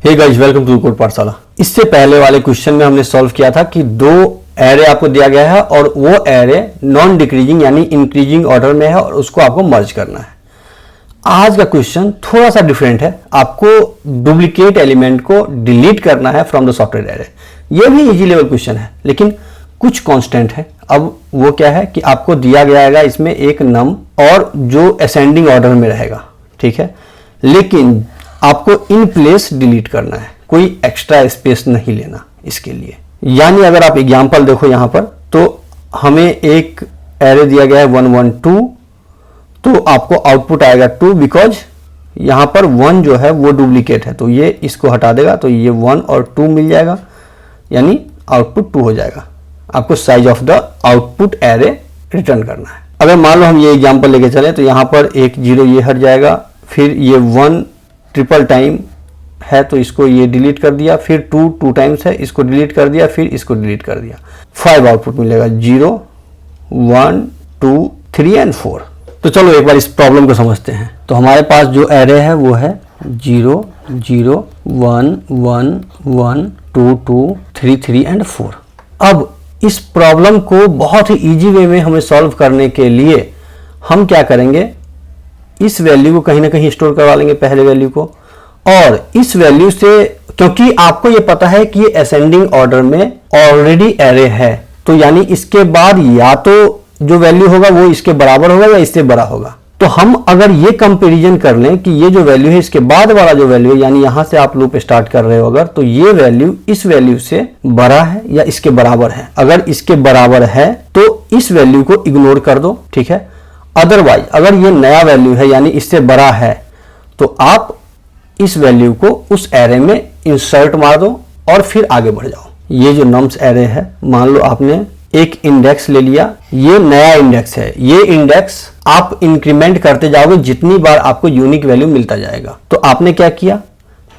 Hey guys, welcome to code Pathshala. इससे पहले वाले क्वेश्चन में हमने सॉल्व किया था कि दो एरे आपको दिया गया है और वो एरे नॉन डिक्रीजिंग यानी इंक्रीजिंग ऑर्डर में है और उसको आपको मर्ज करना है। आज का क्वेश्चन थोड़ा सा डिफरेंट है। आपको डुप्लीकेट एलिमेंट को डिलीट करना है फ्रॉम द सॉफ्टवेयर एरे। ये भी इजी लेवल क्वेश्चन है, लेकिन कुछ कांस्टेंट है। अब वो क्या है कि आपको दिया गया है इसमें एक नम और जो असेंडिंग ऑर्डर में रहेगा, ठीक है, लेकिन आपको इन प्लेस डिलीट करना है, कोई एक्स्ट्रा स्पेस नहीं लेना इसके लिए। यानी अगर आप एग्जांपल देखो यहां पर, तो हमें एक एरे दिया गया है 1 1 2, तो आपको आउटपुट आएगा 2 बिकॉज यहां पर 1 जो है वो डुप्लीकेट है, तो ये इसको हटा देगा तो ये 1 और 2 मिल जाएगा, यानी आउटपुट 2 हो जाएगा। आपको size of the output array return करना है। अगर मान लो हम ये एग्जांपल लेके चले तो यहां पर एक 0 ये हट जाएगा, फिर ये 1 ट्रिपल टाइम है तो इसको ये डिलीट कर दिया, फिर 2 2 टाइम्स है इसको डिलीट कर दिया, फिर इसको डिलीट कर दिया। 5 आउटपुट मिलेगा 0 1 2 3 एंड 4। तो चलो एक बार इस प्रॉब्लम को समझते हैं। तो हमारे पास जो एरे है वो है 0 0 1 1 1 2 2 3 3 एंड 4। अब इस प्रॉब्लम को बहुत ही इजी वे में हमें सॉल्व करने के लिए हम क्या करेंगे, इस वैल्यू को कहीं ना कहीं स्टोर करवा लेंगे, पहले वैल्यू को, और इस वैल्यू से, क्योंकि आपको ये पता है कि ये असेंडिंग ऑर्डर में ऑलरेडी एरे है, तो यानी इसके बाद या तो जो वैल्यू होगा वो इसके बराबर होगा या इससे बड़ा होगा। तो हम अगर ये कंपैरिजन कर लें कि ये जो वैल्यू है इसके बाद वाला जो वैल्यू है, यानी यहां से आप लूप स्टार्ट कर रहे हो अगर, तो ये वैल्यू इस वैल्यू से बड़ा है या इसके बराबर है। अगर इसके बराबर है तो इस वैल्यू को इग्नोर कर दो, ठीक है। अदरवाइज अगर ये नया वैल्यू है यानी इससे बड़ा है तो आप इस वैल्यू को उस एरे में इंसर्ट मार दो और फिर आगे बढ़ जाओ। ये जो नम्स एरे है, मान लो आपने एक इंडेक्स ले लिया, ये नया इंडेक्स है, ये इंडेक्स आप इंक्रीमेंट करते जाओगे, जितनी बार आपको यूनिक वैल्यू मिलता जाएगा। तो आपने क्या किया,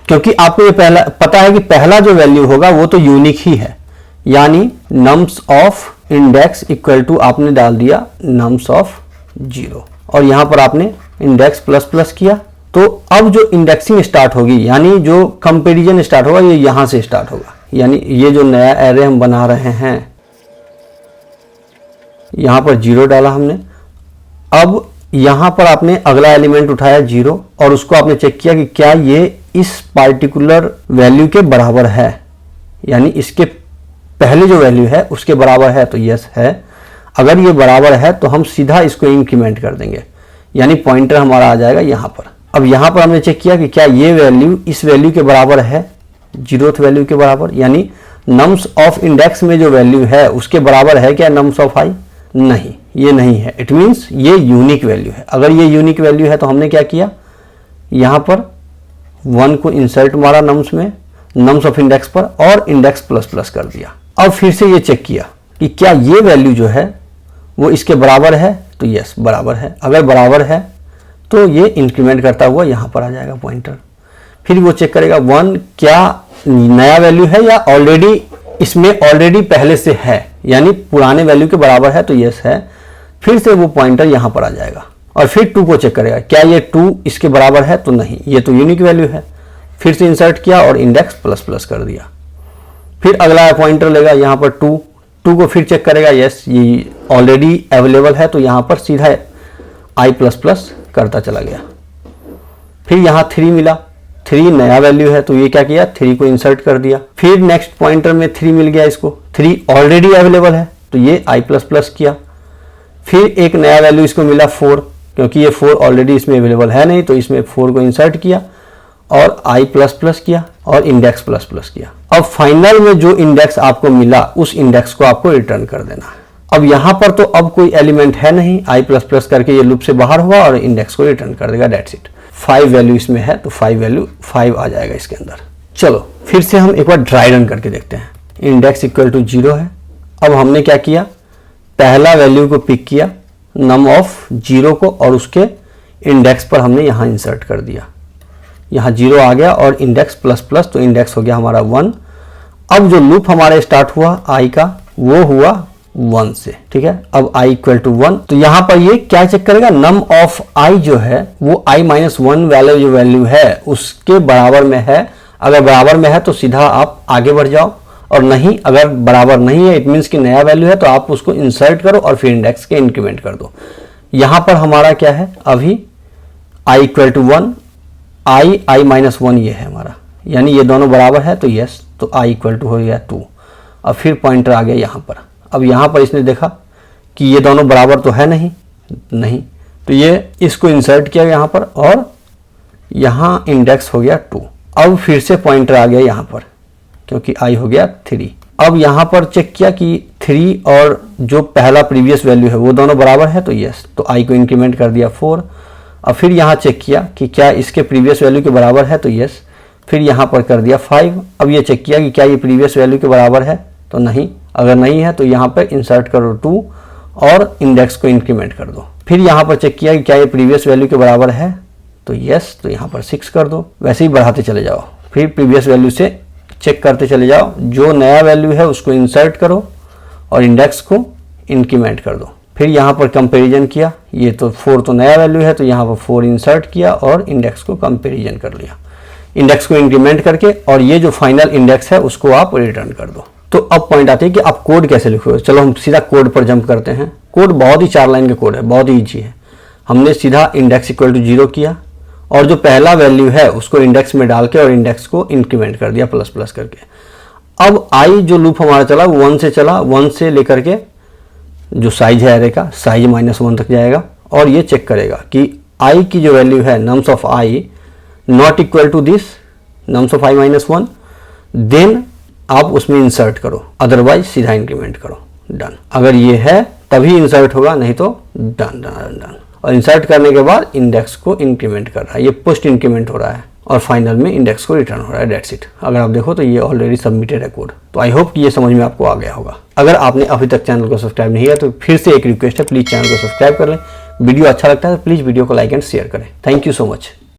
क्योंकि आपको ये पहला पता है कि पहला जो वैल्यू होगा वो तो यूनिक ही है, यानी nums of index equal to आपने डाल दिया नम्स ऑफ 0 और यहां पर आपने इंडेक्स प्लस प्लस किया। तो अब जो इंडेक्सिंग स्टार्ट होगी यानी जो कंपैरिजन स्टार्ट होगा ये यहां से स्टार्ट होगा, यानी ये जो नया एरे हम बना रहे हैं, यहां पर 0 डाला हमने। अब यहां पर आपने अगला एलिमेंट उठाया 0 और उसको आपने चेक किया कि क्या ये इस पार्टिकुलर वैल्यू के बराबर है, यानी इसके पहले जो वैल्यू है उसके बराबर है, तो यस है। अगर ये बराबर है तो हम सीधा इसको इंक्रीमेंट कर देंगे, यानी पॉइंटर हमारा आ जाएगा यहां पर। अब यहां पर हमने चेक किया कि क्या ये वैल्यू इस वैल्यू के बराबर है, 0th वैल्यू के बराबर, यानी नम्स ऑफ इंडेक्स में जो वैल्यू है उसके बराबर है क्या नम्स ऑफ आई? नहीं, ये नहीं है। इट मीन्स ये यूनिक वैल्यू है। अगर ये यूनिक वैल्यू है तो हमने क्या किया, यहां पर 1 को इंसर्ट मारा नम्स में, नम्स ऑफ इंडेक्स पर, और इंडेक्स प्लस प्लस कर दिया। अब फिर से ये चेक किया कि क्या ये वैल्यू जो है वो इसके बराबर है, तो यस बराबर है। अगर बराबर है तो ये इंक्रीमेंट करता हुआ यहां पर आ जाएगा पॉइंटर। फिर वो चेक करेगा 1 क्या नया वैल्यू है या ऑलरेडी इसमें ऑलरेडी पहले से है, यानी पुराने वैल्यू के बराबर है, तो यस है। फिर से वो पॉइंटर यहां पर आ जाएगा और फिर 2 को चेक करेगा, क्या ये 2 इसके बराबर है, तो नहीं, ये तो यूनिक वैल्यू है। फिर से इंसर्ट किया और इंडेक्स प्लस प्लस कर दिया। फिर अगला पॉइंटर लेगा यहां पर 2 को फिर चेक करेगा, यस ये ऑलरेडी अवेलेबल है, तो यहां पर सीधा आई प्लस प्लस करता चला गया। फिर यहां 3 मिला, 3 नया वैल्यू है, तो ये क्या किया, 3 को इंसर्ट कर दिया। फिर नेक्स्ट पॉइंटर में 3 मिल गया इसको, 3 ऑलरेडी अवेलेबल है, तो ये आई प्लस प्लस किया। फिर एक नया वैल्यू इसको मिला 4, क्योंकि ये 4 ऑलरेडी इसमें अवेलेबल है नहीं, तो इसमें 4 को इंसर्ट किया और आई प्लस प्लस किया और इंडेक्स प्लस प्लस किया। अब फाइनल में जो इंडेक्स आपको मिला उस इंडेक्स को आपको रिटर्न कर देना है। अब यहां पर तो अब कोई एलिमेंट है नहीं, आई प्लस प्लस करके ये लूप से बाहर हुआ और इंडेक्स को रिटर्न कर देगा, दैट्स इट। 5 वैल्यू इसमें है तो 5 वैल्यू 5 आ जाएगा इसके अंदर। चलो फिर से हम एक बार ड्राई रन करके देखते हैं। इंडेक्स इक्वल टू 0 है। अब हमने क्या किया, पहला वैल्यू को पिक किया नम ऑफ 0 को और उसके इंडेक्स पर हमने यहां इंसर्ट कर दिया। यहाँ 0 आ गया और इंडेक्स प्लस प्लस, तो इंडेक्स हो गया हमारा 1। अब जो लूप हमारे स्टार्ट हुआ आई का वो हुआ 1 से, ठीक है। अब i इक्वल टू 1, तो यहां पर ये क्या चेक करेगा, नम ऑफ i जो है वो i-1 वाले जो वैल्यू है उसके बराबर में है अगर बराबर में है तो सीधा आप आगे बढ़ जाओ, और नहीं, अगर बराबर नहीं है इट मीन्स कि नया वैल्यू है तो आप उसको इंसर्ट करो और फिर इंडेक्स के इंक्रीमेंट कर दो। यहाँ पर हमारा क्या है, अभी i equal to 1, i minus 1 ये है हमारा, यानी ये दोनों बराबर है तो यस, तो i इक्वल टू हो गया 2। अब फिर पॉइंटर आ गया यहाँ पर। अब यहाँ पर इसने देखा कि ये दोनों बराबर तो है नहीं, तो ये इसको इंसर्ट किया यहाँ पर और यहाँ इंडेक्स हो गया 2। अब फिर से पॉइंटर आ गया यहाँ पर क्योंकि i हो गया 3। अब यहाँ पर चेक किया कि 3 और जो पहला प्रीवियस वैल्यू है वो दोनों बराबर है तो यस, तो i को इंक्रीमेंट कर दिया 4। अब फिर यहाँ चेक किया कि क्या इसके प्रीवियस वैल्यू के बराबर है तो यस, फिर यहाँ पर कर दिया 5। अब ये चेक किया कि क्या ये प्रीवियस वैल्यू के बराबर है तो नहीं, अगर नहीं है तो यहाँ पर इंसर्ट करो 2 और इंडेक्स को इंक्रीमेंट कर दो। फिर यहाँ पर चेक किया कि क्या ये प्रीवियस वैल्यू के बराबर है तो यस, तो यहाँ पर 6 कर दो। वैसे ही बढ़ाते चले जाओ, फिर प्रीवियस वैल्यू से चेक करते चले जाओ, जो नया वैल्यू है उसको इंसर्ट करो और इंडेक्स को इंक्रीमेंट कर दो। फिर यहाँ पर कंपैरिजन किया, ये तो 4 तो नया वैल्यू है तो यहाँ पर 4 इंसर्ट किया और इंडेक्स को कंपैरिजन कर लिया, इंडेक्स को इंक्रीमेंट करके, और ये जो फाइनल इंडेक्स है उसको आप रिटर्न कर दो। तो अब पॉइंट आती है कि आप कोड कैसे लिखोगे। चलो हम सीधा कोड पर जंप करते हैं। कोड बहुत ही 4 लाइन का कोड है, बहुत ही ईजी है। हमने सीधा इंडेक्स इक्वल टू 0 किया और जो पहला वैल्यू है उसको इंडेक्स में डाल के और इंडेक्स को इंक्रीमेंट कर दिया प्लस प्लस करके। अब i जो लूप हमारा चला 1 से चला, 1 से लेकर के जो साइज है एरे का, साइज -1 तक जाएगा और ये चेक करेगा कि i की जो वैल्यू है nums of i not equal to this nums of i -1, then आप उसमें इंसर्ट करो, अदरवाइज सीधा इंक्रीमेंट करो। डन, अगर ये है तभी इंसर्ट होगा, नहीं तो डन डन डन। और इंसर्ट करने के बाद इंडेक्स को इंक्रीमेंट कर रहा है, ये पोस्ट इंक्रीमेंट हो रहा है और फाइनल में इंडेक्स को रिटर्न हो रहा है। That's it. अगर आप देखो तो ये ऑलरेडी सबमिटेड है कोड। तो आई होप कि ये समझ में आपको आ गया होगा। अगर आपने अभी तक चैनल को सब्सक्राइब नहीं किया तो फिर से एक रिक्वेस्ट है, प्लीज़ चैनल को सब्सक्राइब कर लें। वीडियो अच्छा लगता है तो प्लीज़ वीडियो को लाइक एंड शेयर करें। Thank you so much.